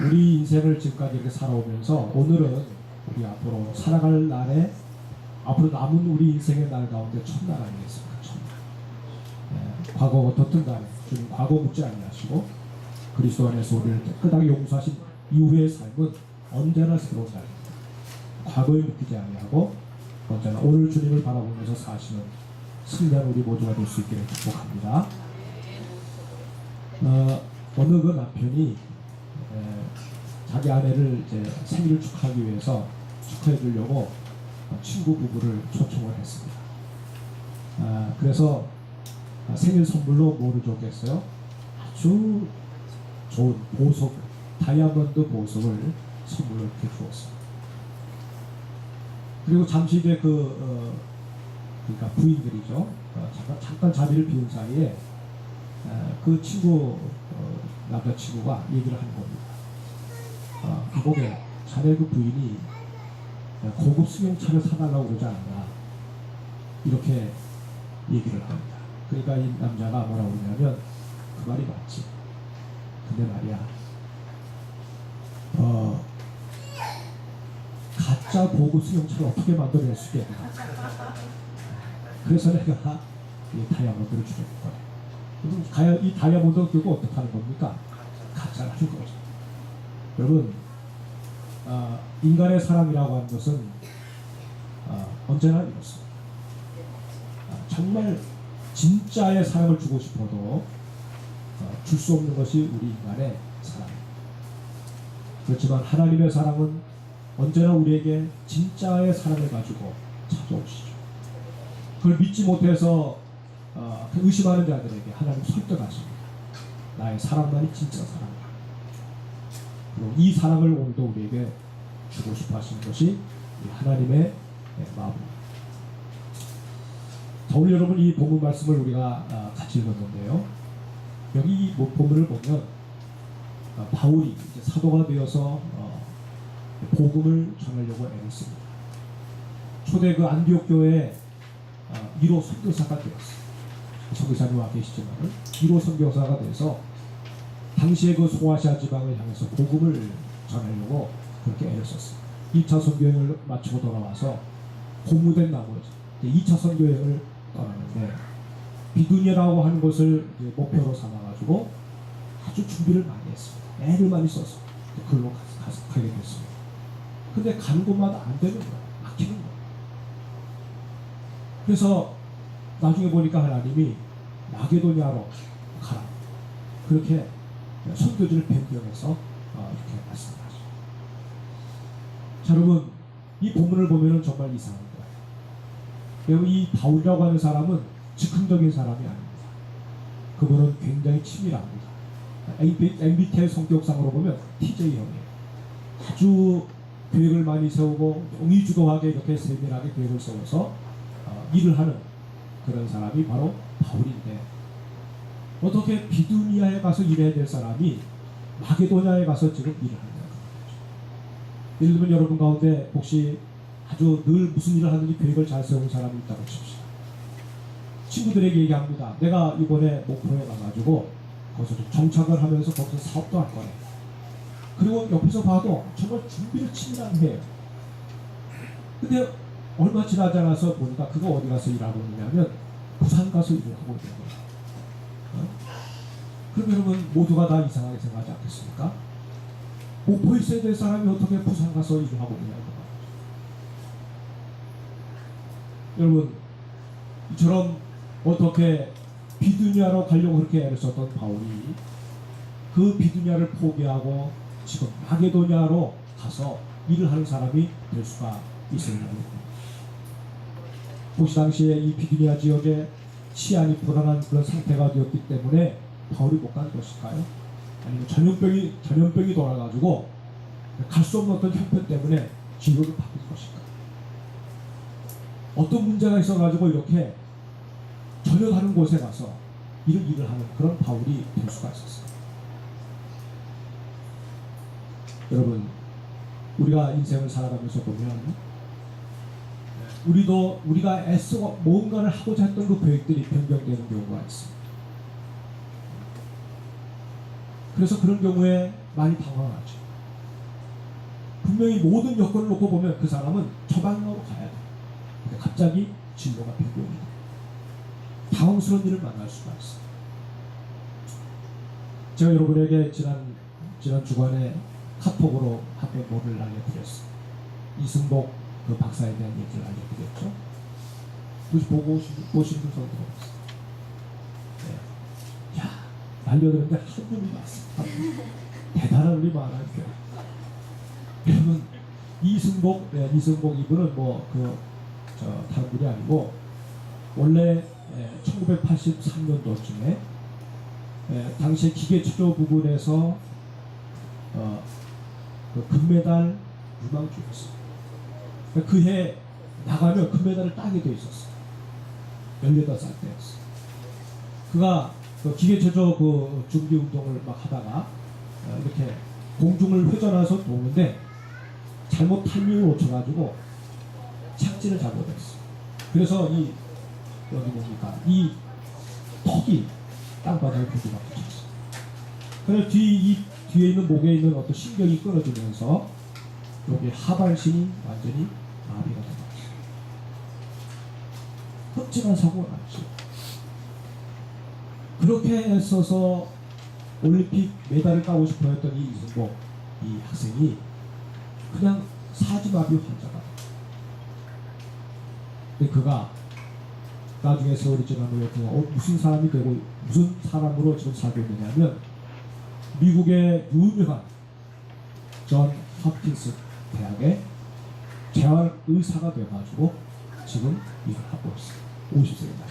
우리 인생을 지금까지 이렇게 살아오면서 오늘은 우리 앞으로 살아갈 날에 앞으로 남은 우리 인생의 날 가운데 첫날 아니겠습니까? 첫날. 과거 어떻든 간에 주님 과거 묻지 아니하시고 그리스도 안에서 우리를 깨끗하게 용서하신 이후의 삶은 언제나 새로운 날입니다. 과거에 묶이지 아니하고 언제나 오늘 주님을 바라보면서 사시는 승리한 우리 모두가 될 수 있기를 축복합니다. 어느 그 남편이 자기 아내를 이제 생일을 축하하기 위해서 축하해 주려고 친구 부부를 초청을 했습니다. 그래서 생일 선물로 뭐를 줬겠어요? 아주 좋은 보석, 다이아몬드 보석을 선물로 이렇게 주었습니다. 그리고 잠시 뒤에 그러니까 부인들이죠. 잠깐 자리를 비운 사이에 그 친구 남자친구가 얘기를 하는 겁니다. 이보게 자네 그 부인이 고급 승용차를 사달라고 그러지 않나 이렇게 얘기를 합니다. 그러니까 이 남자가 뭐라고 그러냐면 그 말이 맞지. 근데 말이야 가짜 고급 승용차를 어떻게 만들어낼 수 있겠나. 그래서 내가 이 다이아몬드를 주겠다. 그럼 이 다이아몬드를 들고 어떻게 하는 겁니까? 가짜를 줄 거죠. 여러분 인간의 사랑이라고 하는 것은 언제나 이렇습니다. 정말 진짜의 사랑을 주고 싶어도 줄 수 없는 것이 우리 인간의 사랑입니다. 그렇지만 하나님의 사랑은 언제나 우리에게 진짜의 사랑을 가지고 찾아오시죠. 그걸 믿지 못해서 의심하는 자들에게 하나님 설득하십니다. 나의 사랑만이 진짜 사랑이다. 그리고 이 사랑을 오늘도 우리에게 주고 싶어 하시는 것이 하나님의 마음입니다. 자, 오늘 여러분 이 본문 말씀을 우리가 같이 읽었는데요. 여기 이 본문을 보면 바울이 이제 사도가 되어서 복음을 전하려고 애를 씁니다. 초대 그 안디옥 교회에 1호 선교사가 되었어요. 선교사님 와 계시지만 1호 선교사가 돼서 당시에 그 소아시아 지방을 향해서 복음을 전하려고 그렇게 애를 썼어요. 2차 선교여행을 마치고 돌아와서 고무된 나머지 2차 선교여행을 떠나는데 비두니아라고 하는 곳을 목표로 삼아가지고 아주 준비를 많이 했습니다. 애를 많이 써서 그걸로 가게 됐습니다. 근데 가는 곳마다 안 되는 거예요. 막히는 거예요. 그래서 나중에 보니까 하나님이 마게도냐로 가라. 그렇게 선교지를 변경해서 이렇게 말씀하시죠. 자, 여러분 이 본문을 보면 정말 이상한 거예요. 여러분 이 바울이라고 하는 사람은 즉흥적인 사람이 아닙니다. 그분은 굉장히 치밀합니다. MBTI 성격상으로 보면 TJ형이에요. 아주 계획을 많이 세우고 용의주도하게 이렇게 세밀하게 계획을 세워서 일을 하는 그런 사람이 바로 바울인데 어떻게 비두니아에 가서 일해야 될 사람이 마게도냐에 가서 지금 일을 하느냐. 예를 들면 여러분 가운데 혹시 아주 늘 무슨 일을 하는지 계획을 잘 세운 사람이 있다고 칩시다. 친구들에게 얘기합니다. 내가 이번에 목포에 가가지고 거기서 정착을 하면서 거기서 사업도 할 거네. 그리고 옆에서 봐도 정말 준비를 치밀하게 해요. 근데 얼마 지나지 않아서 보니까 그거 어디 가서 일하고 있냐면 부산 가서 일을 하고 있는 거예요. 그럼 여러분 모두가 다 이상하게 생각하지 않겠습니까? 목포에 있어야 될 사람이 어떻게 부산 가서 일을 하고 있냐고. 여러분 이처럼 어떻게 비두니아로 가려고 그렇게 애를 썼던 바울이 그 비두니아를 포기하고 지금 마게도냐로 가서 일을 하는 사람이 될 수가 있었냐고. 혹시 당시에 이 비두니아 지역에 치안이 불안한 그런 상태가 되었기 때문에 바울이 못 간 것일까요? 아니면 전염병이 돌아가지고 갈 수 없는 어떤 형편 때문에 진로를 바꿀 것일까? 어떤 문제가 있어가지고 이렇게 전혀 다른 곳에 가서 일을 하는 그런 바울이 될 수가 있었어요. 여러분 우리가 인생을 살아가면서 보면 우리가 애써 뭔가를 하고자 했던 그 계획들이 변경되는 경우가 있습니다. 그래서 그런 경우에 많이 당황하죠. 분명히 모든 여건을 놓고 보면 그 사람은 저 방향으로 가야 돼. 근데 갑자기 진로가 변경이 돼. 당황스러운 일을 만날 수가 있어. 제가 여러분에게 지난 주간에 카톡으로 한번 뭐를 알려드렸어요. 이승복 그 박사에 대한 얘기를 알려드렸죠. 혹시 보신 분 손 들어봤어요. 네. 야, 알려드렸는데 한 분이 왔어. 대단한 우리 많아요. 여러분, 이승복 이분은 다른 분이 아니고 원래 1983년도쯤에 당시에 기계체조 부분에서 그 금메달 유망주였어요. 그해 나가면 금메달을 따게 돼 있었어요. 18살 때였어요. 그가 그 기계체조 그 준비 운동을 막 하다가 이렇게 공중을 회전해서 도는데 잘못 타이밍을 놓쳐가지고 착지를 잘못했어요. 그래서 여기 뭡니까? 이 턱이 땅바닥에 부딪혀 붙였어요. 그래서 뒤에 있는 목에 있는 어떤 신경이 끊어지면서 여기 하반신이 완전히 마비가 되었어요. 끔찍한 사고가 났죠. 그렇게 했어서 올림픽 메달을 따고 싶어 했던 이 이승복 이 학생이 그냥 사지마비 환자가. 근데 그가 나중에 세월이 지난 후에 무슨 사람이 되고 무슨 사람으로 지금 살고 있느냐면 미국의 유명한 존 홉킨스 대학의 재활의사가 되어가지고 지금 일을 하고 있어요. 50세에 나이.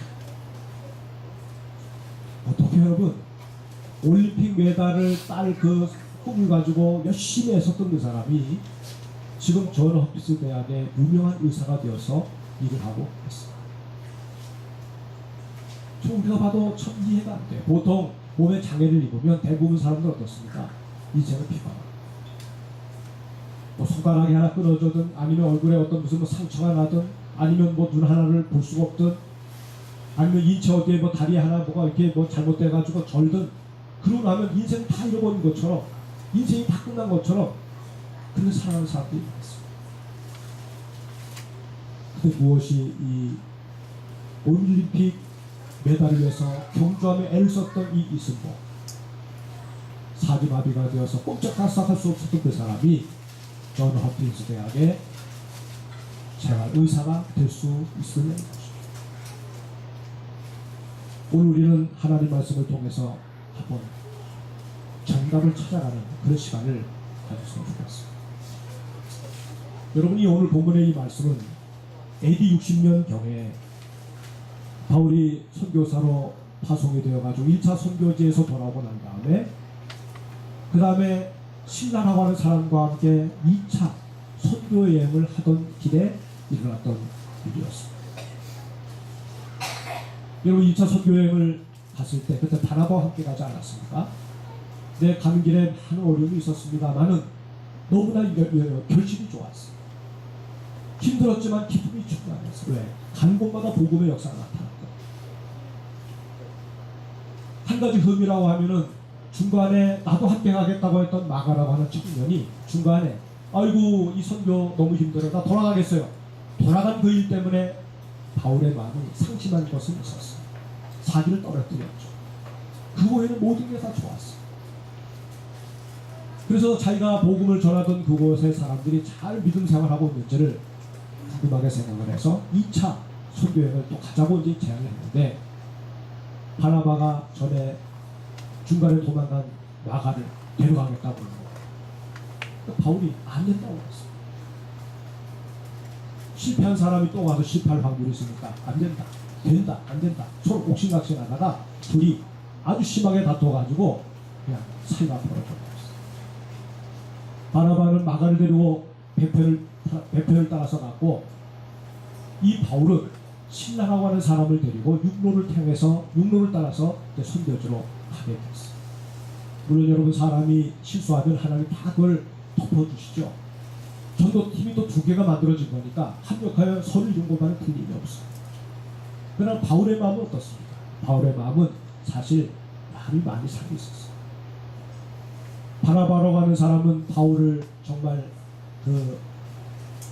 어떻게 여러분 올림픽 메달을 딸 그 꿈을 가지고 열심히 애썼던 그 사람이 지금 존 홉킨스 대학의 유명한 의사가 되어서 일을 하고 있습니다. 우리가 봐도 참 이해가 안 돼요. 보통 몸에 장애를 입으면 대부분 사람들 어떻습니까? 인생은 비관하고 뭐 손가락이 하나 끊어져든 아니면 얼굴에 어떤 무슨 뭐 상처가 나든 아니면 뭐 눈 하나를 볼 수가 없든 아니면 인체 어디에 뭐 다리 하나 뭐가 이렇게 뭐 잘못돼가지고 절든 그러고 나면 인생 다 잃어버린 것처럼 인생이 다 끝난 것처럼 그런 살아가는 사람들이 많습니다. 근데 무엇이 이 올림픽 메달을 위해서 경주하며 애를 썼던 이 이승복 사지마비가 되어서 꼼짝달싹할 수 없었던 그 사람이 존 홉킨스 대학의 재활의사가 될 수 있었던 것입니다. 오늘 우리는 하나님 말씀을 통해서 한번 정답을 찾아가는 그런 시간을 가졌으면 좋겠습니다. 여러분이 오늘 본문의 이 말씀은 AD 60년경에 바울이 선교사로 파송이 되어가지고 1차 선교지에서 돌아오고 난 다음에 그 다음에 신라라고 하는 사람과 함께 2차 선교 여행을 하던 길에 일어났던 일이었습니다. 여러분 2차 선교 여행을 갔을 때 그때 바나바와 함께 가지 않았습니까? 내 가는 길에 많은 어려움이 있었습니다만은 너무나 결실이 좋았어요. 힘들었지만 기쁨이 충만했어요. 왜? 가는 곳마다 복음의 역사가 나타났거든요. 한 가지 흠이라고 하면은 중간에 나도 함께 가겠다고 했던 마가라고 하는 청년이 중간에 아이고 이 선교 너무 힘들어 나 돌아가겠어요. 돌아간 그 일 때문에 바울의 마음이 상심한 것은 있었어요. 사기를 떨어뜨렸죠. 그 외에는 모든 게 다 좋았어요. 그래서 자기가 복음을 전하던 그곳의 사람들이 잘 믿음 생활하고 있는지를 궁금하게 생각을 해서 2차 선교여행을 또 가자고 이제 제안을 했는데 바나바가 전에 중간에 도망간 마가를 데려가겠다고 그러는 거예요. 바울이 안 된다고 했어요. 실패한 사람이 또 와서 실패할 확률이 있으니까 안 된다. 된다. 안 된다. 서로 옥신각신 하다가 둘이 아주 심하게 다퉈가지고 그냥 사이가 벌어졌어요. 바나바는 마가를 데리고 배편을 따라서 갔고 이 바울은 신라라고 하는 사람을 데리고 육로를 따라서 선교지로 가게 됐어요. 물론 여러분 사람이 실수하면 하나님 다 그걸 덮어주시죠. 전도팀이 또 2개가 만들어진 거니까 합력하여 서로 이룬 것만은 틀림이 없어요. 그러나 바울의 마음은 어떻습니까? 바울의 마음은 사실 마음이 많이 상해 있었어요. 바나바라고 하는 사람은 바울을 정말 그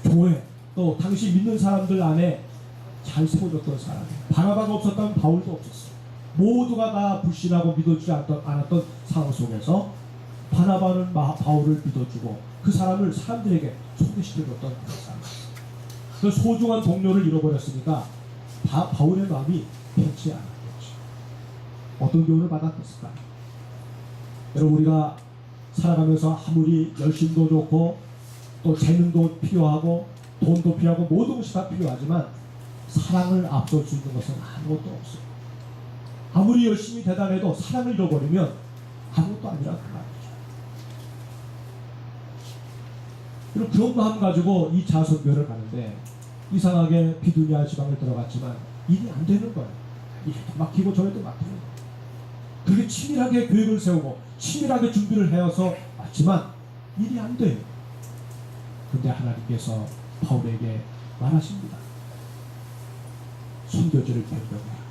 교회 또 당시 믿는 사람들 안에 잘 세워졌던 사람. 바나바가 없었다면 바울도 없었어요. 모두가 다 불신하고 믿어주지 않았던 상황 속에서 바나바는 바울을 믿어주고 그 사람을 사람들에게 소개시켜줬던 그런 사람. 그 소중한 동료를 잃어버렸으니까 바울의 마음이 편치 않았겠죠. 어떤 교훈을 받았겠을까? 여러분, 우리가 살아가면서 아무리 열심도 좋고 또 재능도 필요하고 돈도 필요하고 모든 것이 다 필요하지만 사랑을 앞설 수 있는 것은 아무것도 없어요. 아무리 열심히 대단해도 사랑을 잃어버리면 아무것도 아니라 그 말이죠. 그리고 그런 마음 가지고 이 자선교를 가는데 이상하게 비두니아 지방을 들어갔지만 일이 안 되는 거예요. 이래도 막히고 저래도 막히는 거예요. 그렇게 치밀하게 계획을 세우고 치밀하게 준비를 해서 왔지만 일이 안 돼요. 근데 하나님께서 바울에게 말하십니다. 선교지를 변경해라.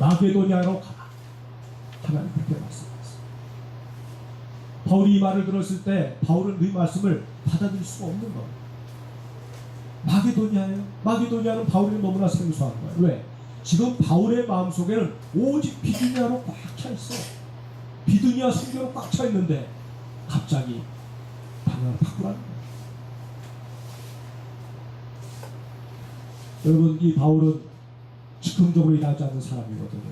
마게도냐로 가라. 하나님 그렇게 말씀하셨어요. 바울이 이 말을 들었을 때 바울은 그 말씀을 받아들일 수가 없는 거예요. 마게도냐예요? 마게도냐는 바울이 너무나 생소한 거예요. 왜? 지금 바울의 마음속에는 오직 비두니아로 꽉 차 있어. 비두니아 선교로 꽉 차 있는데 갑자기 방향을 바꾸라는 거예요. 여러분, 이 바울은 즉흥적으로 일하지 않는 사람이거든요.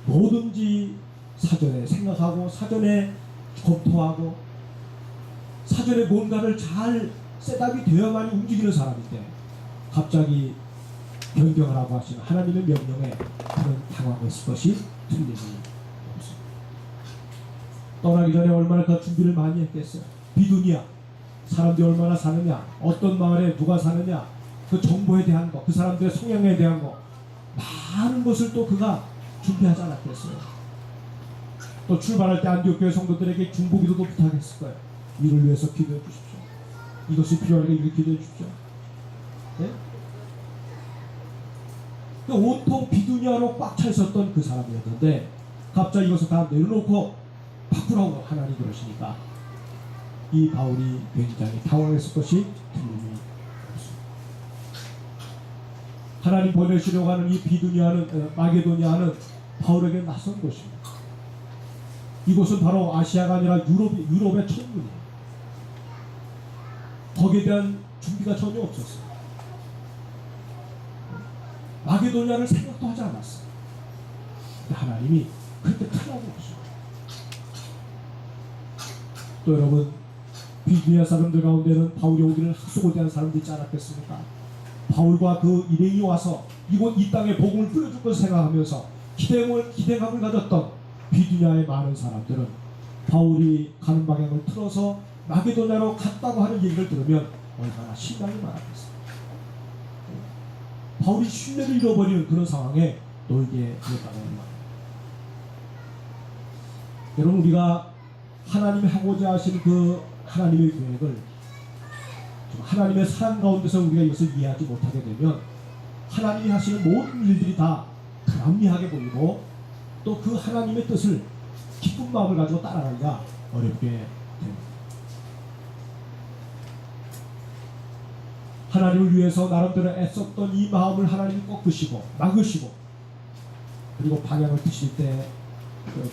뭐든지 사전에 생각하고 사전에 검토하고 사전에 뭔가를 잘 셋업이 되어야만 움직이는 사람인데 갑자기 변경하라고 하시는 하나님의 명령에 그런 당황했을 것이 틀림이 없습니다. 떠나기 전에 얼마나 그 준비를 많이 했겠어요. 비두니아 사람들이 얼마나 사느냐, 어떤 마을에 누가 사느냐, 그 정보에 대한 거, 그 사람들의 성향에 대한 거, 많은 것을 또 그가 준비하지 않았겠어요. 또 출발할 때 안디옥 교회 성도들에게 중보기도도 부탁했을 거예요. 이를 위해서 기도해 주십시오. 이것이 필요하니까 이렇게 기도해 주십시오. 네? 온통 비두니아로 꽉 차 있었던 그 사람이었는데 갑자기 이것을 다 내려놓고 바꾸라고 하나님 그러시니까 이 바울이 굉장히 당황했을 것이 틀림이 없습니다. 하나님 보내시려고 하는 이 비두니아는 마게도니아는 바울에게 낯선 곳입니다. 이곳은 바로 아시아가 아니라 유럽의 천국이에요. 거기에 대한 준비가 전혀 없었어요. 마게도니아를 생각도 하지 않았어요. 근데 하나님이 그렇게 크라고 하셨어요. 또 여러분, 비두니아 사람들 가운데는 바울이 오기를 학수고대한 사람들이 있지 않았겠습니까? 바울과 그 일행이 와서 이 땅에 복음을 뿌려줄 것을 생각하면서 기대감을 가졌던 비두니아의 많은 사람들은 바울이 가는 방향을 틀어서 마게도냐로 갔다고 하는 얘기를 들으면 얼마나 신랑이 많았겠어요. 바울이 신뢰를 잃어버리는 그런 상황에 놓이게 되었다는 말입니다. 여러분, 우리가 하나님이 하고자 하신 그 하나님의 계획을 하나님의 사랑 가운데서 우리가 이것을 이해하지 못하게 되면 하나님이 하시는 모든 일들이 다 불합리하게 보이고 또 그 하나님의 뜻을 기쁜 마음을 가지고 따라가기가 어렵게 됩니다. 하나님을 위해서 나름대로 애썼던 이 마음을 하나님이 꺾으시고 막으시고 그리고 방향을 트실 때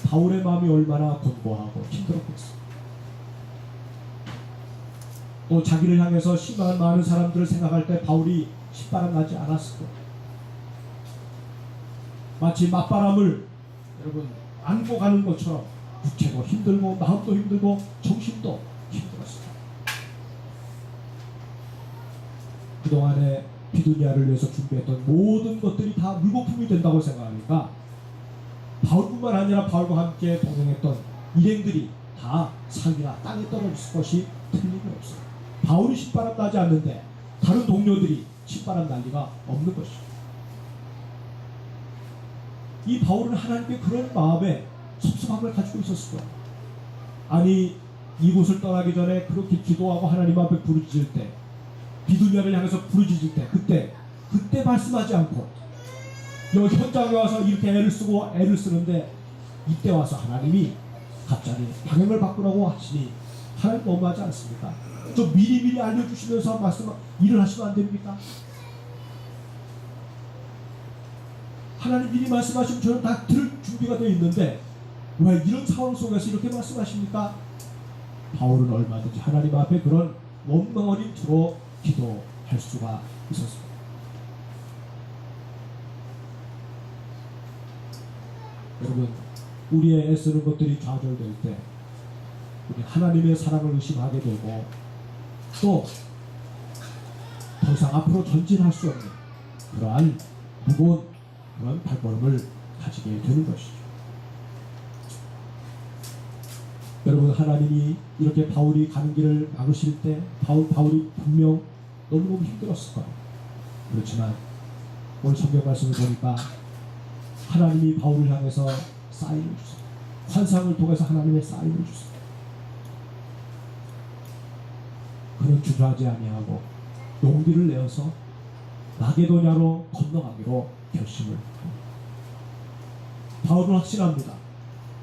바울의 마음이 얼마나 곤고하고 힘들었겠어요. 또 자기를 향해서 실망한 많은 사람들을 생각할 때 바울이 신바람 나지 않았을 거예요. 마치 맞바람을 여러분 안고 가는 것처럼 육체도 힘들고 마음도 힘들고 정신도 힘들었어요. 그동안에 비두니아를 위해서 준비했던 모든 것들이 다 물거품이 된다고 생각하니까 바울뿐만 아니라 바울과 함께 동행했던 일행들이 다 상이나 땅에 떨어질 것이 틀림이 없어요. 바울이 신바람 나지 않는데 다른 동료들이 신바람 날 리가 없는 것이죠. 이 바울은 하나님께 그런 마음에 섭섭함을 가지고 있었을 거예요. 아니, 이곳을 떠나기 전에 그렇게 기도하고 하나님 앞에 부르짖을 때, 비두니아를 향해서 부르짖을 때, 그때 말씀하지 않고 여기 현장에 와서 이렇게 애를 쓰는데 이때 와서 하나님이 갑자기 방향을 바꾸라고 하시니 하나님 너무하지 않습니까? 좀 미리미리 알려주시면서 일을 하시면 안 됩니까? 하나님 미리 말씀하시면 저는 다 들을 준비가 되어 있는데 왜 이런 상황 속에서 이렇게 말씀하십니까? 바울은 얼마든지 하나님 앞에 그런 원망어린 투로 기도할 수가 있었습니다. 여러분, 우리의 애쓰는 것들이 좌절될 때 우리 하나님의 사랑을 의심하게 되고 또 더 이상 앞으로 전진할 수 없는 그러한 무거운 그런 발걸음을 가지게 되는 것이죠. 여러분, 하나님이 이렇게 바울이 가는 길을 막으실 때 바울이 분명 너무너무 힘들었을 거예요. 그렇지만 오늘 성경 말씀을 보니까 하나님이 바울을 향해서 사인을 주세요. 환상을 통해서 하나님의 사인을 주세요. 그는 주저하지 아니하고 용기를 내어서 마게도냐로 건너가기로 결심을 합니다. 바울은 확신합니다.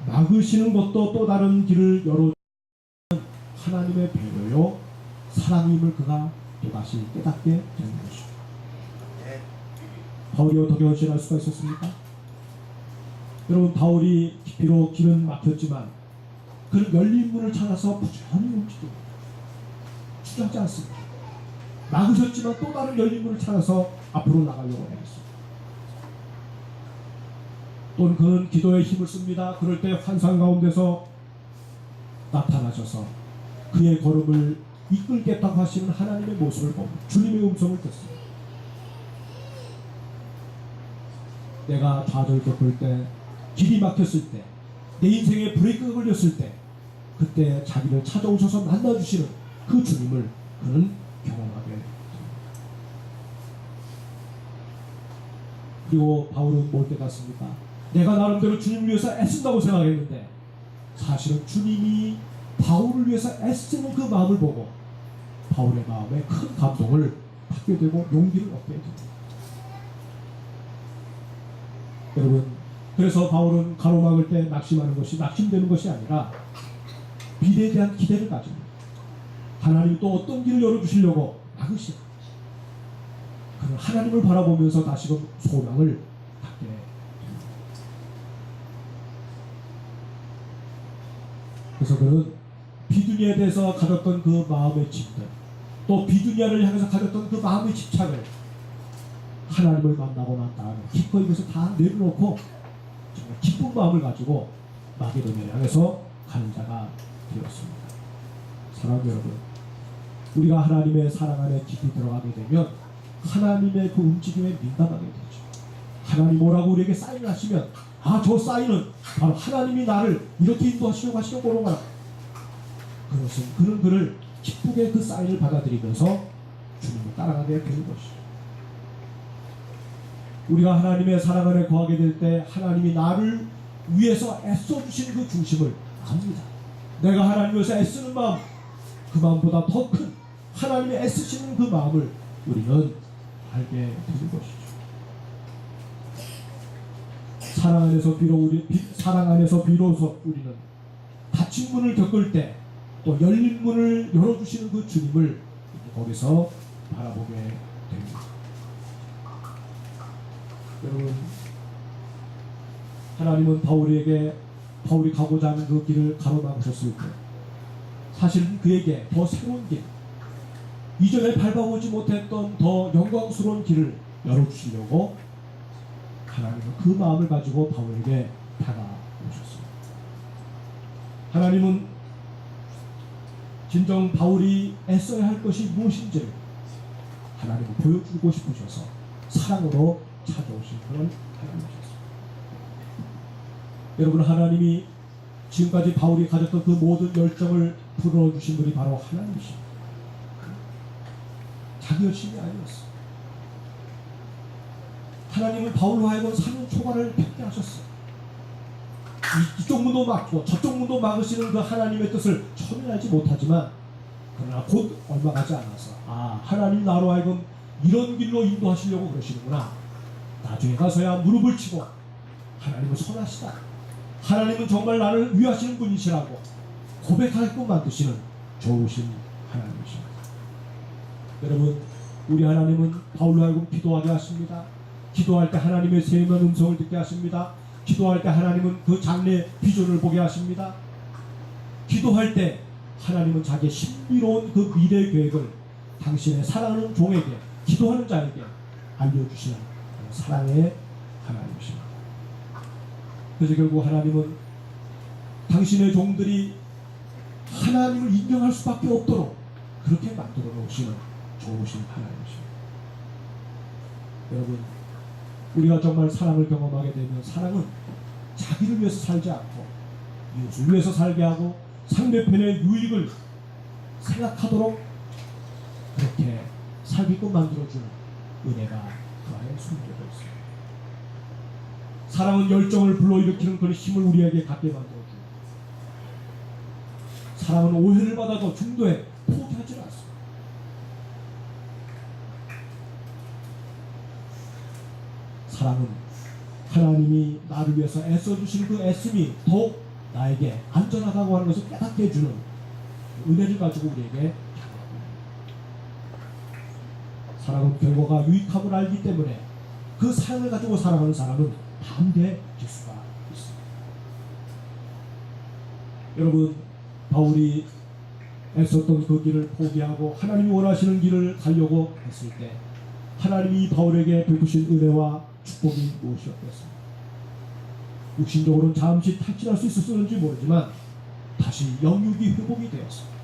막으시는 것도 또 다른 길을 열어주는 하나님의 배려요 사랑임을 그가 또다시 깨닫게 되는 것이죠. 바울이 어떻게 헌신할 수가 있었습니까? 여러분, 바울이 비록 길은 막혔지만 그는 열린 문을 찾아서 부지런히 움직입니다. 주저하지 않습니다. 막으셨지만 또 다른 열린 문을 찾아서 앞으로 나가려고 하겠습니다. 또는 그는 기도에 힘을 씁니다. 그럴 때 환상 가운데서 나타나셔서 그의 걸음을 이끌겠다고 하시는 하나님의 모습을 보고 주님의 음성을 듣습니다. 내가 좌절 겪을 때, 길이 막혔을 때, 내 인생에 브레이크가 걸렸을 때 그때 자기를 찾아오셔서 만나주시는 그 주님을 그는 경험하게 됩니다. 그리고 바울은 뭘 깨닫습니까? 내가 나름대로 주님을 위해서 애쓴다고 생각했는데 사실은 주님이 바울을 위해서 애쓰는 그 마음을 보고 바울의 마음에 큰 감동을 받게 되고 용기를 얻게 됩니다. 여러분, 그래서 바울은 가로막을 때 낙심되는 것이 아니라 미래에 대한 기대를 가집니다. 하나님이 또 어떤 길을 열어주시려고 막으시오. 그는 하나님을 바라보면서 다시금 소망을 갖게 됩니다. 그래서 그는 비두니아에 대해서 가졌던 그 마음의 짐들, 또 비두니아를 향해서 가졌던 그 마음의 집착을 하나님을 만나고 난 다음에 기꺼이 그것을 다 내려놓고 정말 기쁜 마음을 가지고 마게도냐를 향해서 가는 자가 되었습니다. 사랑하는 여러분, 우리가 하나님의 사랑 안에 깊이 들어가게 되면 하나님의 그 움직임에 민감하게 되죠. 하나님 뭐라고 우리에게 사인을 하시면 저 사인은 바로 하나님이 나를 이렇게 인도하시려고 하시는 거로구나. 그는 그를 기쁘게 그 사인을 받아들이면서 주님을 따라가게 되는 것이죠. 우리가 하나님의 사랑 안에 거하게 될 때 하나님이 나를 위해서 애써주시는 그 중심을 압니다. 내가 하나님 위해서 애쓰는 마음, 그 마음보다 더 큰 하나님이 애쓰시는 그 마음을 우리는 알게 되는 것이죠. 사랑 안에서 비로소 우리는 닫힌 문을 겪을 때 또 열린 문을 열어주시는 그 주님을 거기서 바라보게 됩니다. 여러분, 하나님은 바울이 가고자 하는 그 길을 가로막으셨을 때 사실 그에게 더 새로운 길, 이전에 밟아보지 못했던 더 영광스러운 길을 열어주시려고 하나님은 그 마음을 가지고 바울에게 다가오셨습니다. 하나님은 진정 바울이 애써야 할 것이 무엇인지를 하나님은 보여주고 싶으셔서 사랑으로 찾아오신 그런 하나님이셨습니다. 여러분, 하나님이 지금까지 바울이 가졌던 그 모든 열정을 불어주신 분이 바로 하나님이십니다. 자기 열심이 아니었어요. 하나님은 바울로 하여금 3년 초반을 뵙게 하셨어요. 이쪽 문도 막고 저쪽 문도 막으시는 그 하나님의 뜻을 처음에 알지 못하지만 그러나 곧 얼마 가지 않아서 하나님 나로 하여금 이런 길로 인도하시려고 그러시는구나. 나중에 가서야 무릎을 치고 하나님은 선하시다, 하나님은 정말 나를 위하시는 분이시라고 고백하게끔 만드시는 좋으신 하나님이십니다. 여러분, 우리 하나님은 바울로 하여금 기도하게 하십니다. 기도할 때 하나님의 세밀한 음성을 듣게 하십니다. 기도할 때 하나님은 그 장래의 비전을 보게 하십니다. 기도할 때 하나님은 자기의 신비로운 그 미래 계획을 당신의 사랑하는 종에게, 기도하는 자에게 알려주시는 사랑의 하나님이십니다. 그래서 결국 하나님은 당신의 종들이 하나님을 인정할 수밖에 없도록 그렇게 만들어 놓으시는 좋으신 하나님이십니다. 여러분, 우리가 정말 사랑을 경험하게 되면 사랑은 자기를 위해서 살지 않고 이웃을 위해서 살게 하고 상대편의 유익을 생각하도록 그렇게 살게끔 만들어주는 은혜가 그 안에 숨겨져 있습니다. 사랑은 열정을 불러일으키는 그런 힘을 우리에게 갖게 만들어줍니다. 사랑은 오해를 받아도 중도에 포기하지 않습니다. 사랑은 하나님이 나를 위해서 애써주시는 그 애씀이 더욱 나에게 안전하다고 하는 것을 깨닫게 해주는 은혜를 가지고 우리에게 사랑은 결과가 유익함을 알기 때문에 그 사랑을 가지고 살아가는 사람은 담대해질 수가 있습니다. 여러분, 바울이 애썼던 그 길을 포기하고 하나님이 원하시는 길을 가려고 했을 때 하나님이 바울에게 베푸신 은혜와 축복이 무엇이었겠습니까? 육신적으로는 잠시 탈진할 수 있었는지 모르지만 다시 영육이 회복이 되었습니다.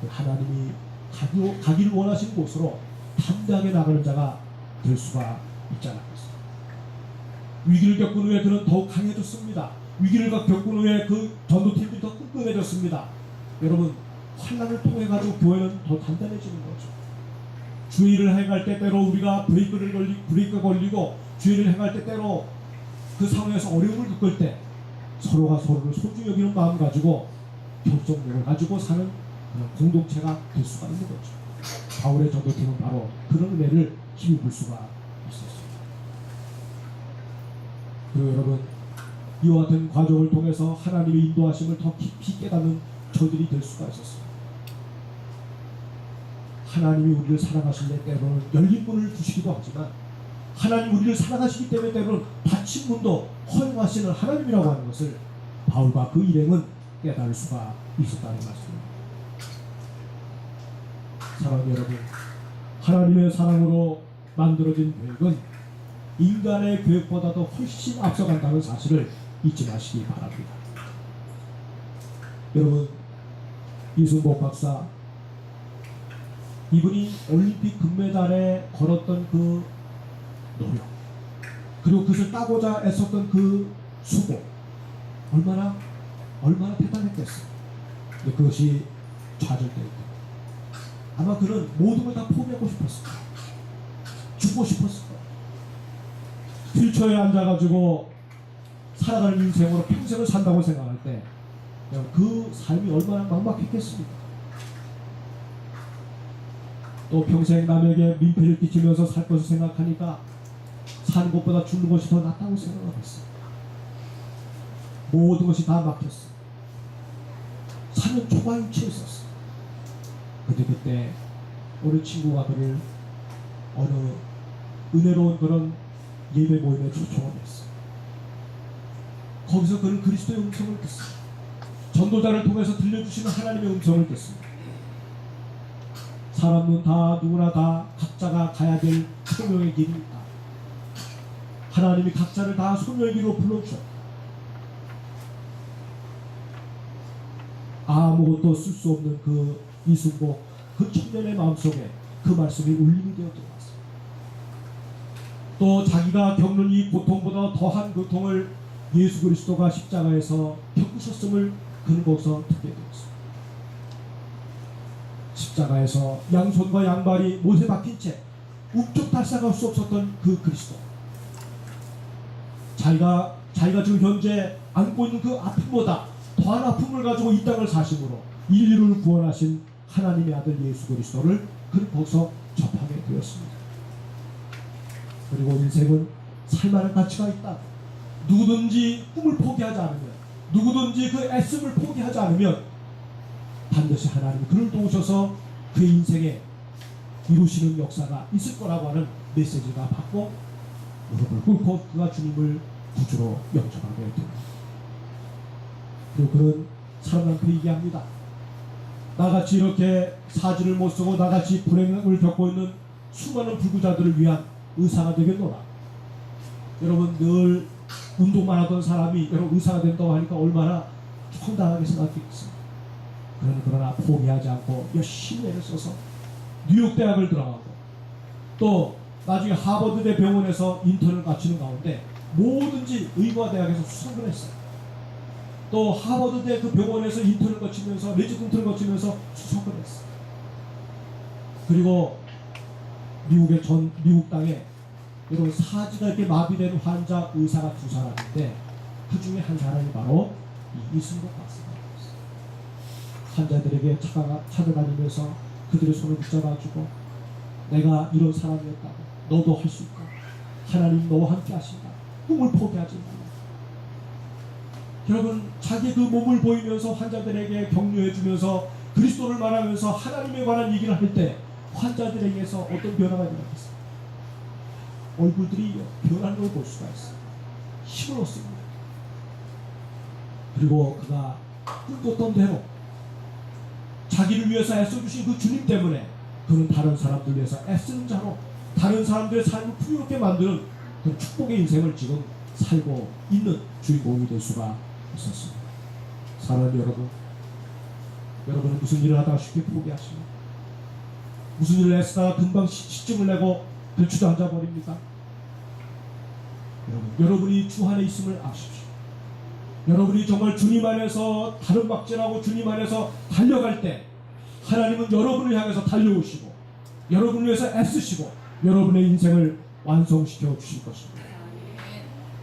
하나님이 가기를 원하신 곳으로 담대하게 나가는 자가 될 수가 있지 않았겠습니까? 위기를 겪은 후에 그는 더욱 강해졌습니다. 위기를 겪은 후에 그 전도팀이 더 끈끈해졌습니다. 여러분, 환난을 통해 가지고 교회는 더 단단해지는 거죠. 주의를 행할 때 때로 우리가 브레이크가 걸리고 주의를 행할 때 때로 그 상황에서 어려움을 겪을 때 서로가 서로를 소중히 여기는 마음 가지고 결속력을 가지고 사는 그런 공동체가 될 수가 있는 거죠. 바울의 전도팀은 바로 그런 은혜를 힘입을 수가 있었습니다. 그리고 여러분, 이와 같은 과정을 통해서 하나님의 인도하심을 더 깊이 깨닫는 저들이 될 수가 있었습니다. 하나님이 우리를 사랑하실 때 때로는 열린 문을 두시기도 하지만 하나님 우리를 사랑하시기 때문에 때로는 닫힌 문도 허용하시는 하나님이라고 하는 것을 바울과 그 일행은 깨달을 수가 있었다는 말씀입니다. 사랑하는 여러분, 하나님의 사랑으로 만들어진 계획은 인간의 계획보다도 훨씬 앞서간다는 사실을 잊지 마시기 바랍니다. 여러분, 이승복 박사, 이분이 올림픽 금메달에 걸었던 그 노력, 그리고 그것을 따고자 애썼던 그 수고, 얼마나 대단했겠어요. 근데 그것이 좌절될 때 아마 그는 모든 걸 다 포기하고 싶었을 거예요. 죽고 싶었을 거예요. 휠체어에 앉아가지고 살아가는 인생으로 평생을 산다고 생각할 때 그 삶이 얼마나 막막했겠습니까? 또 평생 남에게 민폐를 끼치면서 살 것을 생각하니까 사는 것보다 죽는 것이 더 낫다고 생각을 했어요. 모든 것이 다 막혔어요. 사는 초과일치에 있었어요. 근데 그때 어느 친구가 그를 어느 은혜로운 그런 예배 모임에 초청을 했어요. 거기서 그는 그리스도의 음성을 듣습니다. 전도자를 통해서 들려주시는 하나님의 음성을 듣습니다. 사람은 다 누구나 다 각자가 가야 될 소명의 길이 있다. 하나님이 각자를 다 소명의 길로 불러주셨다. 아무것도 쓸 수 없는 그 이승복, 그 청년의 마음속에 그 말씀이 울림이 되어 들어왔습니다. 또 자기가 겪는 이 고통보다 더한 고통을 예수 그리스도가 십자가에서 겪으셨음을 그는 거기서 듣게 되었습니다. 십자가에서 양손과 양발이 못에 박힌 채 우쩍 달싹할 수 없었던 그 그리스도, 자기가 지금 현재 안고 있는 그 아픔보다 더한 아픔을 가지고 이 땅을 사심으로 인류를 구원하신 하나님의 아들 예수 그리스도를 그는 거기서 접하게 되었습니다. 그리고 인생은 살만한 가치가 있다. 누구든지 꿈을 포기하지 않으면, 누구든지 그 애씀을 포기하지 않으면 반드시 하나님이 그를 도우셔서 그의 인생에 이루시는 역사가 있을 거라고 하는 메시지가 받고 무릎을 꿇고 그가 주님을 구주로 영접하게 됩니다. 그리고 그는 사람한테 얘기합니다. 나같이 이렇게 사지를 못 쓰고 나같이 불행을 겪고 있는 수많은 불구자들을 위한 의사가 되겠노라. 여러분, 늘 운동만 하던 사람이 여러분 의사가 된다고 하니까 얼마나 황당하게 생각했겠습니까? 그러나 포기하지 않고 열심히 애를 써서 뉴욕 대학을 들어가고 또 나중에 하버드대 병원에서 인턴을 마치는 가운데 뭐든지 의과대학에서 수석을 했어요. 또 하버드대 그 병원에서 인턴을 거치면서 레지던트를 거치면서 수석을 했어요. 그리고 미국 땅에 여러분 사지가 이렇게 마비된 환자 의사가 2사람인데 그 중에 한 사람이 바로 이 이승복 박사입니다. 환자들에게 찾아다니면서 그들의 손을 붙잡아주고 내가 이런 사람이었다고 너도 할 수 있다. 하나님 너와 함께 하신다. 꿈을 포기하지 말라. 여러분 자기 그 몸을 보이면서 환자들에게 격려해주면서 그리스도를 말하면서 하나님에 관한 얘기를 할 때 환자들에게서 어떤 변화가 일어났겠어요? 얼굴들이 변하는 걸 볼 수가 있어요. 힘을 얻습니다. 그리고 그가 꿈꿨던 대로 자기를 위해서 애써주신 그 주님 때문에 그는 다른 사람들 위해서 애쓰는 자로 다른 사람들의 삶을 풍요롭게 만드는 그 축복의 인생을 지금 살고 있는 주인공이 될 수가 있었습니다. 사랑하는 여러분은 무슨 일을 하다가 쉽게 포기하십니까? 무슨 일을 애쓰다가 금방 시증을 내고 주저앉아 버립니까? 여러분이 주 안에 있음을 아십시오. 여러분이 정말 주님 안에서 다름박질하고 주님 안에서 달려갈 때 하나님은 여러분을 향해서 달려오시고 여러분을 위해서 애쓰시고 여러분의 인생을 완성시켜 주실 것입니다.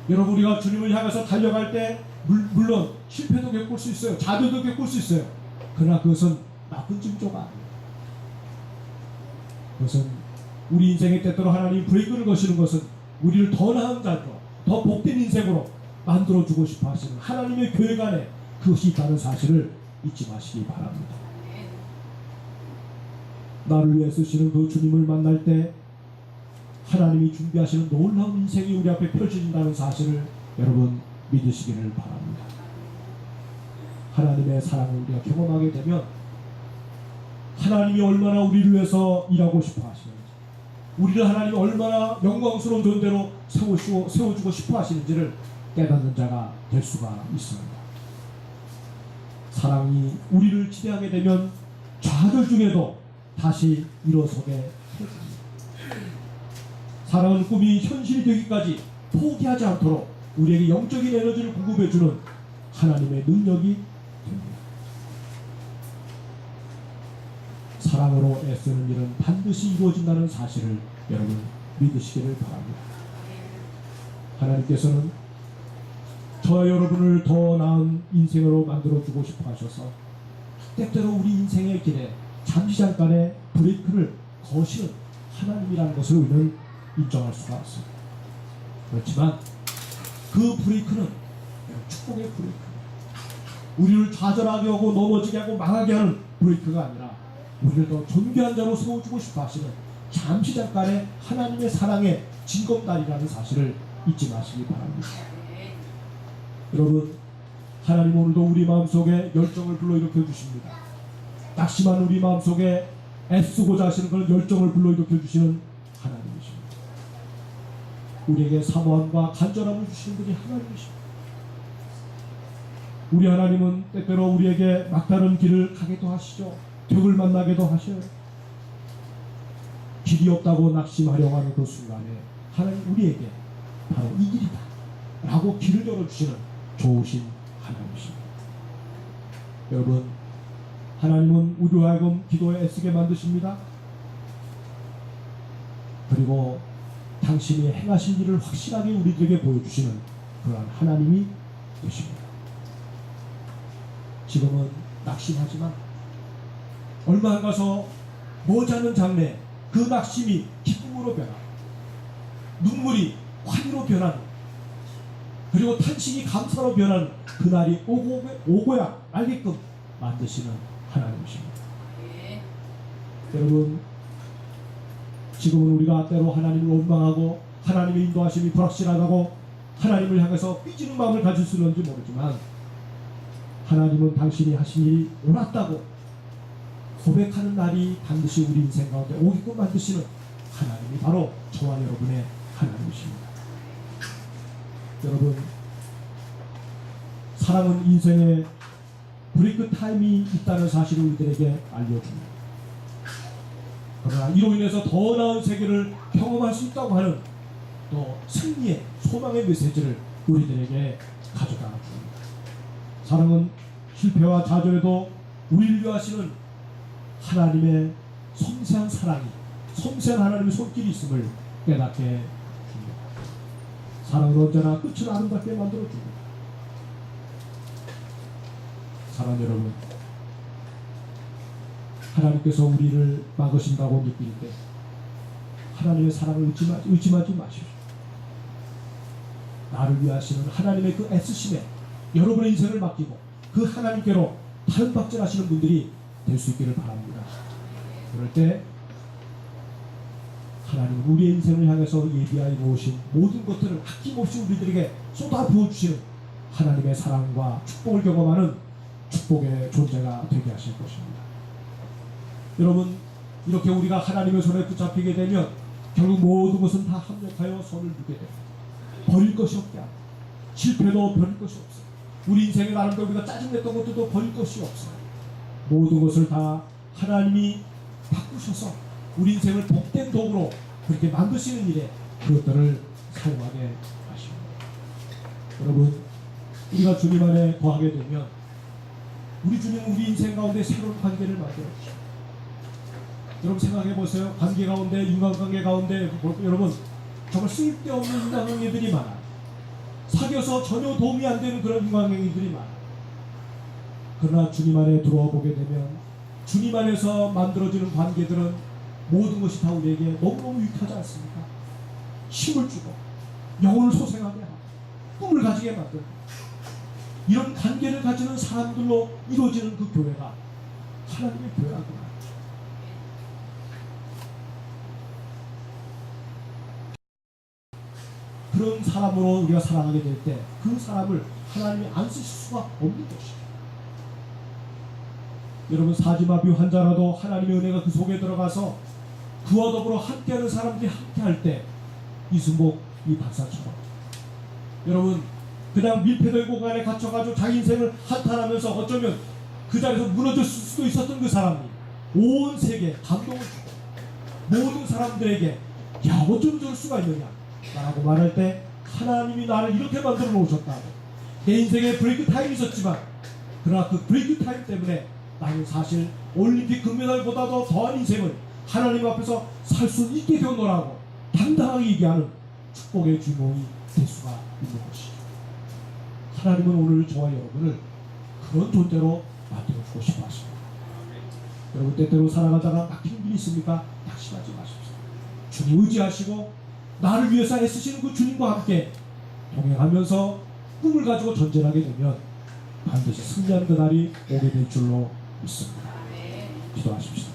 여러분 우리가 주님을 향해서 달려갈 때 물론 실패도 겪을 수 있어요. 좌절도 겪을 수 있어요. 그러나 그것은 나쁜 징조가 아닙니다. 그것은 우리 인생의 때때로 하나님 브레이크를 거시는 것은 우리를 더 나은 자로 더 복된 인생으로 만들어주고 싶어 하시는 하나님의 계획 안에 그것이 있다는 사실을 잊지 마시기 바랍니다. 나를 위해 쓰시는 그 주님을 만날 때 하나님이 준비하시는 놀라운 인생이 우리 앞에 펼쳐진다는 사실을 여러분 믿으시기를 바랍니다. 하나님의 사랑을 우리가 경험하게 되면 하나님이 얼마나 우리를 위해서 일하고 싶어 하시는지 우리를 하나님이 얼마나 영광스러운 존재로 세워주고 싶어 하시는지를 깨닫는 자가 될 수가 있습니다. 사랑이 우리를 지배하게 되면 좌절 중에도 다시 일어서게 해줍니다. 사랑은 꿈이 현실이 되기까지 포기하지 않도록 우리에게 영적인 에너지를 공급해주는 하나님의 능력이 됩니다. 사랑으로 애쓰는 일은 반드시 이루어진다는 사실을 여러분 믿으시기를 바랍니다. 하나님께서는 저와 여러분을 더 나은 인생으로 만들어주고 싶어 하셔서 때때로 우리 인생의 길에 잠시 잠깐의 브레이크를 거시는 하나님이라는 것을 우리는 인정할 수가 없습니다. 그렇지만 그 브레이크는 축복의 브레이크, 우리를 좌절하게 하고 넘어지게 하고 망하게 하는 브레이크가 아니라 우리를 더 존귀한 자로 세워주고 싶어 하시는 잠시 잠깐의 하나님의 사랑의 징검다리라는 사실을 잊지 마시기 바랍니다. 여러분, 하나님 오늘도 우리 마음속에 열정을 불러일으켜 주십니다. 낙심한 우리 마음속에 애쓰고자 하시는 그런 열정을 불러일으켜 주시는 하나님이십니다. 우리에게 사모함과 간절함을 주시는 분이 하나님이십니다. 우리 하나님은 때때로 우리에게 막다른 길을 가게도 하시죠. 벽을 만나게도 하셔요. 길이 없다고 낙심하려고 하는 그 순간에 하나님 우리에게 바로 이 길이다 라고 길을 열어주시는 좋으신 하나님이십니다. 여러분, 하나님은 우리로 하여금 기도에 애쓰게 만드십니다. 그리고 당신이 행하신 일을 확실하게 우리들에게 보여주시는 그러한 하나님이 되십니다. 지금은 낙심하지만 얼마 안 가서 머지않은 장래에 그 낙심이 기쁨으로 변하고 눈물이 환희로 변하는, 그리고 탄식이 감사로 변하는 그날이 오고야 알게끔 만드시는 하나님이십니다. 여러분, 지금은 우리가 때로 하나님을 원망하고 하나님의 인도하심이 불확실하다고 하나님을 향해서 삐지는 마음을 가질 수 있는지 모르지만, 하나님은 당신이 하신 일이 옳았다고 고백하는 날이 반드시 우리 인생 가운데 오게끔 만드시는 하나님이 바로 저와 여러분의 하나님이십니다. 여러분, 사랑은 인생의 브레이크 타임이 있다는 사실을 우리들에게 알려줍니다. 그러나 이로 인해서 더 나은 세계를 경험할 수 있다고 하는 또 승리의 소망의 메시지를 우리들에게 가져다 줍니다. 사랑은 실패와 좌절에도 우리를 위하시는 하나님의 섬세한 사랑이, 섬세한 하나님의 손길이 있음을 깨닫게 줍니다. 사랑은 언제나 끝을 아름답게 만들어줍니다. 사랑 여러분, 하나님께서 우리를 막으신다고 느낄 때 하나님의 사랑을 의심하지 마십시오. 나를 위하시는 하나님의 그 애쓰심에 여러분의 인생을 맡기고 그 하나님께로 타협박질하시는 분들이 될 수 있기를 바랍니다. 그럴 때 하나님 우리의 인생을 향해서 예비하여 놓으신 모든 것들을 아낌없이 우리들에게 쏟아 부어주시는 하나님의 사랑과 축복을 경험하는 축복의 존재가 되게 하실 것입니다. 여러분, 이렇게 우리가 하나님의 손에 붙잡히게 되면 결국 모든 것은 다 합력하여 손을 두게 됩니다. 버릴 것이 없게 합니다. 실패도 버릴 것이 없어요. 우리 인생의 나름대로 우리가 짜증냈던 것들도 버릴 것이 없어요. 모든 것을 다 하나님이 바꾸셔서 우리 인생을 복된 도구로 그렇게 만드시는 일에 그것들을 사용하게 하십니다. 여러분, 우리가 주님 안에 거하게 되면 우리 주님은 우리 인생 가운데 새로운 관계를 만들어 주십니다. 여러분 생각해 보세요. 관계 가운데, 인간관계 가운데 여러분 정말 쓸데없는 인간관계들이 많아요. 사귀어서 전혀 도움이 안 되는 그런 인간관계들이 많아요. 그러나 주님 안에 들어와 보게 되면 주님 안에서 만들어지는 관계들은 모든 것이 다 우리에게 너무너무 유익하지 않습니까? 힘을 주고 영혼을 소생하게 하고 꿈을 가지게 만들고, 이런 관계를 가지는 사람들로 이루어지는 그 교회가 하나님의 교회라구나. 그런 사람으로 우리가 살아가게 될 때 그 사람을 하나님이 안 쓰실 수가 없는 것입니다. 여러분, 사지마비 환자라도 하나님의 은혜가 그 속에 들어가서 그와 더불어 함께하는 사람들이 함께할 때 이순복 이 박사처럼 여러분 그냥 밀폐된 공간에 갇혀가지고 자기 인생을 한탄하면서 어쩌면 그 자리에서 무너졌을 수도 있었던 그 사람이 온 세계에 감동을 주고 모든 사람들에게 야 어쩜 저럴 수가 있느냐 라고 말할 때 하나님이 나를 이렇게 만들어 놓으셨다고. 내 인생에 브레이크 타임이 있었지만 그러나 그 브레이크 타임 때문에 나는 사실 올림픽 금메달보다도 더한 인생을 하나님 앞에서 살 수 있게 되었노라고 당당하게 얘기하는 축복의 주인공이 될 수가 있는 것이죠. 하나님은 오늘 저와 여러분을 그런 존재로 만들어주고 싶어 하십니다. 여러분, 때때로 살아가다가 막히는 일이 있습니까? 낙심하지 마십시오. 주님 의지하시고 나를 위해서 애쓰시는 그 주님과 함께 동행하면서 꿈을 가지고 전진하게 되면 반드시 승리하는 그날이 오게 될 줄로 믿습니다. 기도하십시오.